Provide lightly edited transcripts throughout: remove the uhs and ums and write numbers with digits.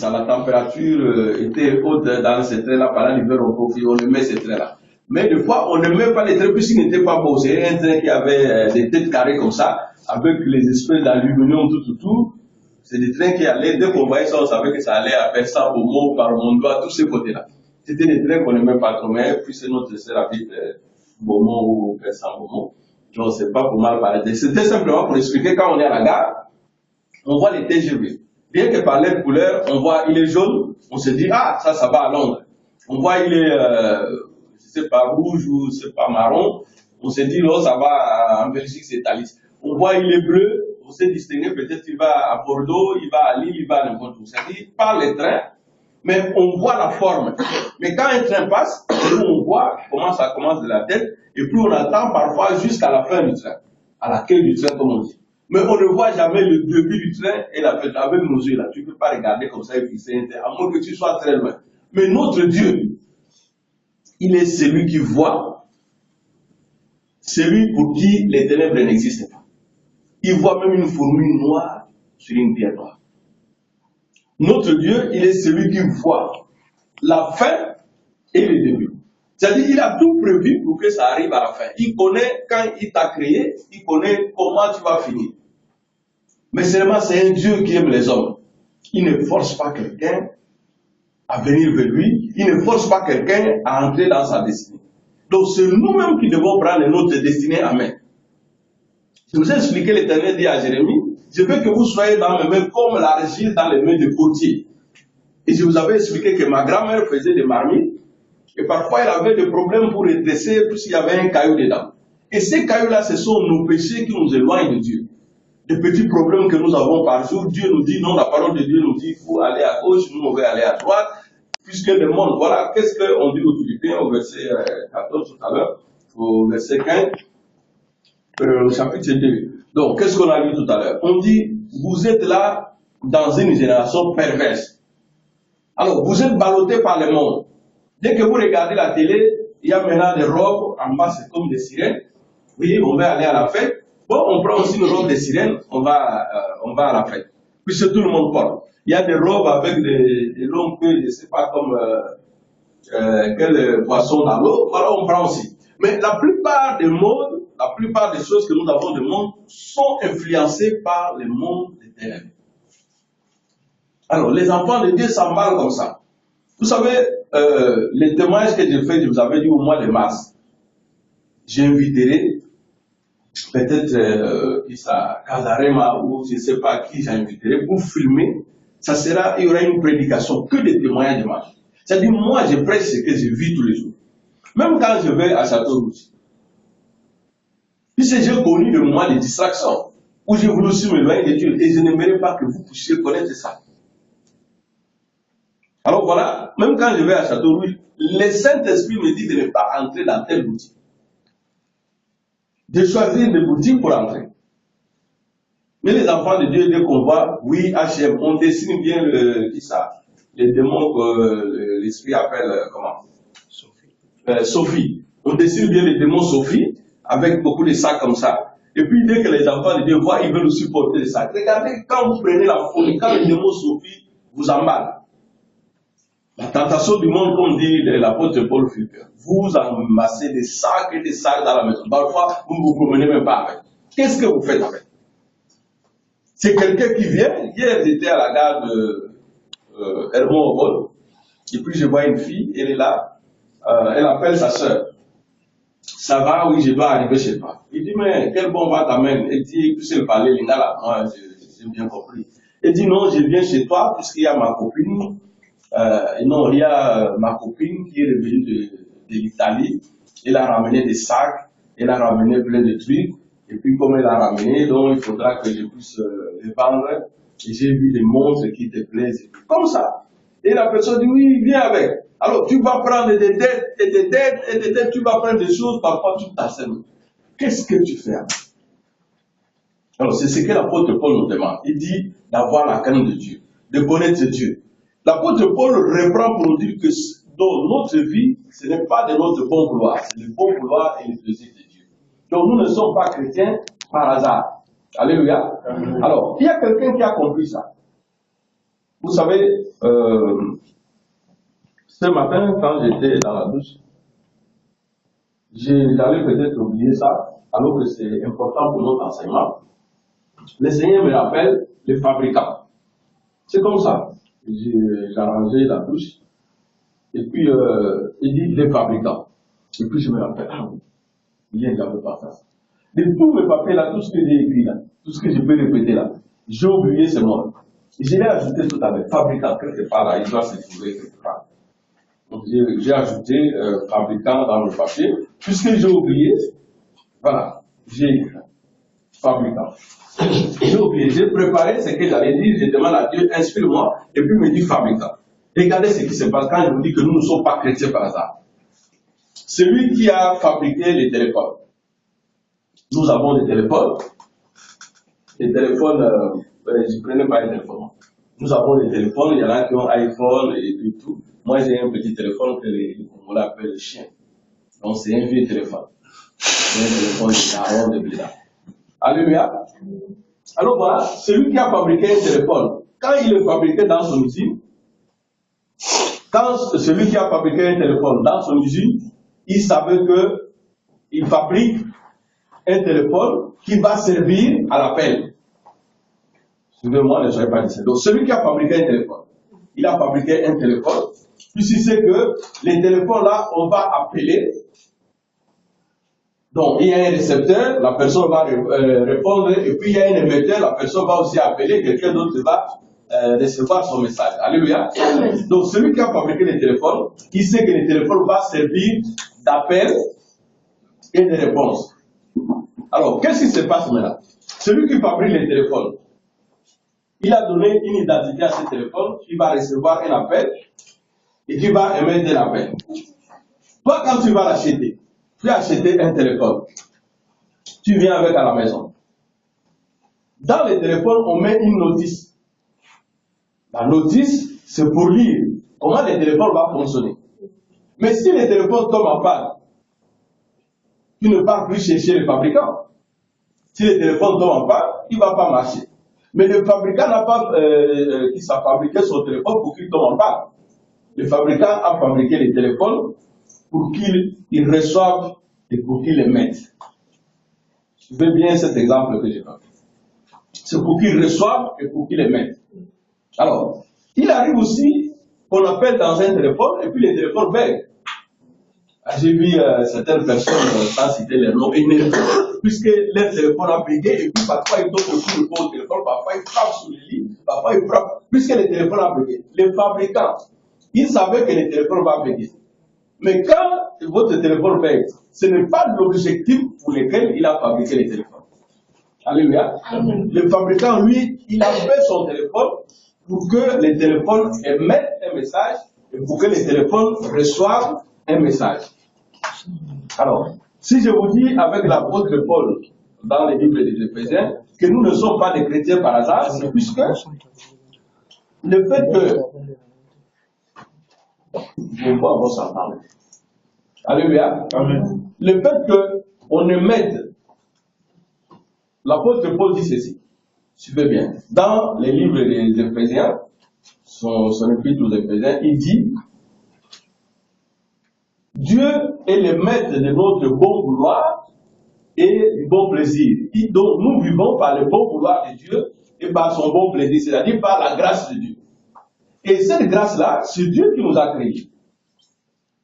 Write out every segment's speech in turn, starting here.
ça, la température était haute dans ces trains-là, pendant l'hiver, on aimait ces trains-là. Mais des fois, on n'aimait pas les trains puisqu'ils n'étaient pas beaux. C'est un train qui avait des têtes carrées comme ça, avec les espèces d'aluminium, tout. C'est des trains qui allaient, dès qu'on voyait ça, on savait que ça allait à Persan, Beaumont, Par-Mondois, tous ces côtés-là. C'était des trains qu'on n'aimait pas trop, mais puis c'est notre sœur habite Beaumont ou Persan, Beaumont. Donc, c'est pas pour mal parler. C'était simplement pour expliquer quand on est à la gare, on voit les TGV. Bien que par les couleurs, on voit il est jaune, on se dit, ah, ça va à Londres. On voit il est, je sais pas, rouge ou je sais pas, marron, on se dit, oh, ça va en Belgique, c'est Thalys. On voit il est bleu, on sait distinguer, peut-être il va à Bordeaux, il va à Lille, il va à n'importe où. C'est-à-dire, par les trains, mais on voit la forme. Mais quand un train passe, on voit comment ça commence de la tête, et puis on attend parfois jusqu'à la fin du train, à la queue du train, comme on dit. Mais on ne voit jamais le début du train et la fin. Avec nos yeux là, tu ne peux pas regarder comme ça et fixer un train, à moins que tu sois très loin. Mais notre Dieu, il est celui qui voit, celui pour qui les ténèbres n'existent pas. Il voit même une fourmi noire sur une pierre noire. Notre Dieu, il est celui qui voit la fin et le début. C'est-à-dire qu'il a tout prévu pour que ça arrive à la fin. Il connaît quand il t'a créé, il connaît comment tu vas finir. Mais seulement c'est un Dieu qui aime les hommes. Il ne force pas quelqu'un à venir vers lui, il ne force pas quelqu'un à entrer dans sa destinée. Donc c'est nous-mêmes qui devons prendre notre destinée en main. Je vous ai expliqué, l'Éternel dit à Jérémie, je veux que vous soyez dans mes mains comme l'argile dans les mains du potier. Et je vous avais expliqué que ma grand-mère faisait des marmites, et parfois elle avait des problèmes pour redresser puisqu'il y avait un caillou dedans. Et ces cailloux-là, ce sont nos péchés qui nous éloignent de Dieu. Des petits problèmes que nous avons par jour, Dieu nous dit, non, la parole de Dieu nous dit, il faut aller à gauche, nous on veut aller à droite, puisque le monde, voilà, qu'est-ce qu'on dit aux Philippiens au verset 14 tout à l'heure, au verset 15, au chapitre 2. Donc, qu'est-ce qu'on a lu tout à l'heure? On dit, vous êtes là dans une génération perverse. Alors, vous êtes ballottés par le monde. Dès que vous regardez la télé, il y a maintenant des robes, en bas c'est comme des sirènes. Oui, on va aller à la fête. Bon, on prend aussi une robe de sirène, on va à la fête. Puisque tout le monde porte. Il y a des robes avec des longues queues, je ne sais pas comme quel poisson dans l'eau. Voilà, on prend aussi. Mais la plupart des modes, la plupart des choses que nous avons de monde sont influencées par le monde des ténèbres. Alors, les enfants de Dieu s'emballent comme ça. Vous savez, les témoignages que j'ai fait, je vous avais dit au mois de mars, j'inviterai peut-être Kazarema ou je ne sais pas qui j'inviterai pour filmer. Ça sera, il y aura une prédication que des témoignages de marche. C'est-à-dire, moi, je prêche ce que je vis tous les jours. Même quand je vais à Château-Rouge. Puisque j'ai connu des moments de distraction où j'ai voulu aussi m'éloigner de Dieu et je n'aimerais pas que vous puissiez connaître ça. Alors voilà, même quand je vais à Château-Rouge, le Saint-Esprit me dit de ne pas entrer dans telle boutique. De choisir des boutiques pour entrer. Mais les enfants de Dieu, dès qu'on voit, oui, H&M, on dessine bien les démons que l'esprit appelle, comment? Sophie. On dessine bien les démons Sophie, avec beaucoup de sacs comme ça. Et puis, dès que les enfants de Dieu voient, ils veulent aussi porter les sacs. Regardez, quand vous prenez la folie, quand le démon Sophie vous emballe, la tentation du monde, comme dit l'apôtre Paul Philippe, vous amassez des sacs et des sacs dans la maison. Parfois, vous ne vous promenez même pas avec. Qu'est-ce que vous faites avec? C'est quelqu'un qui vient. Hier, j'étais à la gare de Hermont-Aubonne. Et puis, je vois une fille, elle est là. Elle appelle sa soeur. Ça va, oui, je dois arriver chez toi. Il dit, mais quel bon vent t'amène? Elle dit, tu sais le parler, Lingala. Moi, j'ai bien compris. Elle dit, non, je viens chez toi puisqu'il y a ma copine. Non, il y a ma copine qui est revenue de l'Italie. Elle a ramené des sacs, elle a ramené plein de trucs. Et puis, comme elle a ramené, donc il faudra que je puisse les vendre. Et j'ai vu des montres qui te plaisent. Comme ça. Et la personne dit, oui, viens avec. Alors, tu vas prendre des dettes, et des dettes, et des dettes, tu vas prendre des choses, parfois tu t'assènes. Qu'est-ce que tu fais avec? Alors, c'est ce que l'apôtre Paul nous demande. Il dit d'avoir la crainte de Dieu, de connaître Dieu. L'apôtre Paul reprend pour nous dire que dans notre vie, ce n'est pas de notre bon vouloir, c'est le bon vouloir et le plaisir de Dieu. Donc nous ne sommes pas chrétiens par hasard. Alléluia. Alors, il y a quelqu'un qui a compris ça. Vous savez, ce matin, quand j'étais dans la douche, j'avais peut-être oublié ça, alors que c'est important pour notre enseignement. Le Seigneur me rappelle les fabricants. C'est comme ça. J'ai arrangé la douche. Et puis, il dit les fabricants. Et puis, je me rappelle, ah oui, il n'y avait pas ça. De tous mes papiers là, tout ce que j'ai écrit là, tout ce que je peux répéter là, j'ai oublié ce mot. Je l'ai ajouté tout à l'heure. Fabricant, quelque part là, il doit se trouver quelque part. Donc, j'ai ajouté fabricant dans le papier. Puisque j'ai oublié, voilà, j'ai écrit fabricant. J'ai oublié, j'ai préparé ce que j'allais dire, je demande à Dieu, inspire-moi, et puis il me dit fabricant. Regardez ce qui se passe quand je vous dis que nous ne sommes pas chrétiens par hasard. Celui qui a fabriqué les téléphones. Nous avons des téléphones. Les téléphones, je ne prenais pas les téléphones. Nous avons des téléphones, il y en a qui ont iPhone et tout. Moi, j'ai un petit téléphone que les Congolais appellent le chien. Donc, c'est un vieux téléphone. C'est un téléphone de Caron, de Blida. Alléluia. Alors voilà, celui qui a fabriqué un téléphone, quand il est fabriqué dans son usine, quand celui qui a fabriqué un téléphone dans son usine, il savait qu'il fabrique un téléphone qui va servir à l'appel. Suivez-moi, ne soyez pas d'ici. Donc celui qui a fabriqué un téléphone, il a fabriqué un téléphone, puisqu'il sait que les téléphones là, on va appeler. Donc, il y a un récepteur, la personne va répondre, et puis il y a un émetteur, la personne va aussi appeler, quelqu'un d'autre va recevoir son message. Alléluia. Donc, celui qui a fabriqué les téléphones, il sait que les téléphones vont servir d'appel et de réponse. Alors, qu'est-ce qui se passe maintenant? Celui qui fabrique les téléphones, il a donné une identité à ce téléphone, qui va recevoir un appel et qui va émettre un appel. Toi, quand tu vas l'acheter, tu as acheté un téléphone. Tu viens avec à la maison. Dans le téléphone, on met une notice. La notice, c'est pour lire comment le téléphone va fonctionner. Mais si le téléphone tombe en panne, tu ne pars plus chercher le fabricant. Si le téléphone tombe en panne, il ne va pas marcher. Mais le fabricant n'a pas qui s'est fabriqué son téléphone pour qu'il tombe en panne. Le fabricant a fabriqué les téléphones pour qu'ils reçoivent et pour qu'ils les mettent. Suivez bien cet exemple que j'ai fait. C'est pour qu'ils reçoivent et pour qu'ils les mettent. Alors, il arrive aussi qu'on appelle dans un téléphone et puis les téléphones bêtent. J'ai vu certaines personnes, sans citer les noms, énervées, puisque leur téléphone a brigué et puis parfois ils donnent le coup de poing au téléphone, parfois ils frappent sur le lit, parfois ils frappent, puisque le téléphone a brigué. Les fabricants, ils savaient que le téléphone va briguer. Mais quand votre téléphone bête, ce n'est pas l'objectif pour lequel il a fabriqué les téléphones. Alléluia. Le fabricant, lui, il a fait son téléphone pour que les téléphones émettent un message et pour que les téléphones reçoivent un message. Alors, si je vous dis avec l'apôtre Paul dans les livres des Éphésiens que nous ne sommes pas des chrétiens par hasard, c'est puisque le fait que je vois vos entendre. Alléluia. Amen. Le fait qu'on émette, l'apôtre Paul dit ceci. Suivez bien. Dans les livres des Éphésiens, son épître aux Éphésiens, il dit Dieu est le maître de notre bon vouloir et du bon plaisir. Donc nous vivons par le bon vouloir de Dieu et par son bon plaisir, c'est-à-dire par la grâce de Dieu. Et cette grâce-là, c'est Dieu qui nous a créés.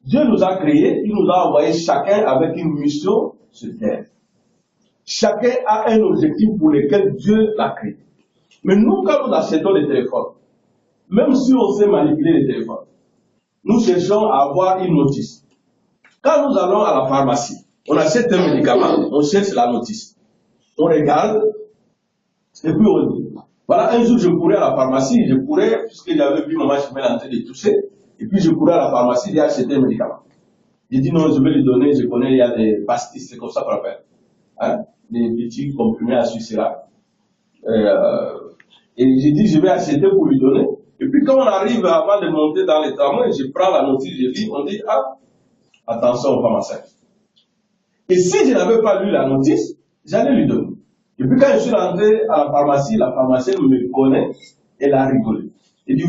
Dieu nous a créés, il nous a envoyé chacun avec une mission sur terre. Chacun a un objectif pour lequel Dieu l'a créé. Mais nous, quand nous achetons les téléphones, même si on sait manipuler les téléphones, nous cherchons à avoir une notice. Quand nous allons à la pharmacie, on achète un médicament, on cherche la notice. On regarde, et puis on dit, voilà, un jour je courais à la pharmacie, puisque j'avais vu maman chemin en train de tousser, et puis je courais à la pharmacie, j'ai acheté un médicament. J'ai dit non, je vais lui donner, je connais, il y a des pastilles, c'est comme ça qu'on appelle. Hein, des petits comprimés à sucer là. Et j'ai dit, je vais acheter pour lui donner. Et puis quand on arrive avant de monter dans les tramways, je prends la notice, je lis, on dit, ah, attention au pharmacien. Et si je n'avais pas lu la notice, j'allais lui donner. Et puis quand je suis rentré à la pharmacie, la pharmacienne me connaît, elle a rigolé. Il dit